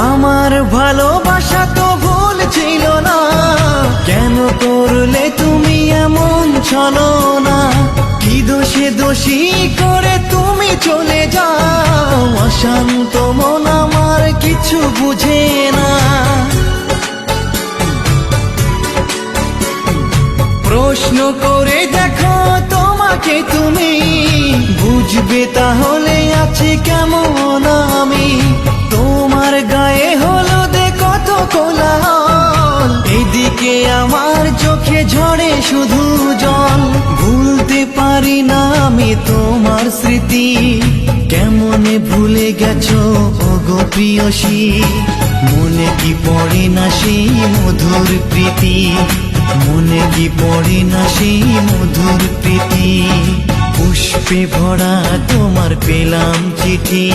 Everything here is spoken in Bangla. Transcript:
আমার ভালোবাসা তো ভুল ছিল না, কেন করলে তুমি এমন ছলনা? কি দোষে দোষী করে তুমি চলে যাও, অশান্ত মন আমার কিছু বুঝে না। প্রশ্ন করে দেখো তোমাকে তুমি, বুঝবে তাহলে আছি কেমন আমি। তোমার গায়ে হলুদে কত কোলাহল, এদিকে আমার চোখে ঝরে শুধু জল। ভুলতে পারি না আমি তোমার স্মৃতি, কেমনে ভুলে গেছো ওগো প্রিয়সী। মনে কি পড়ে না সেই মধুর প্রীতি, মনে কি পড়ে না সেই মধুর প্রীতি। পুষ্পে ভরা তোমার পেলাম চিঠি।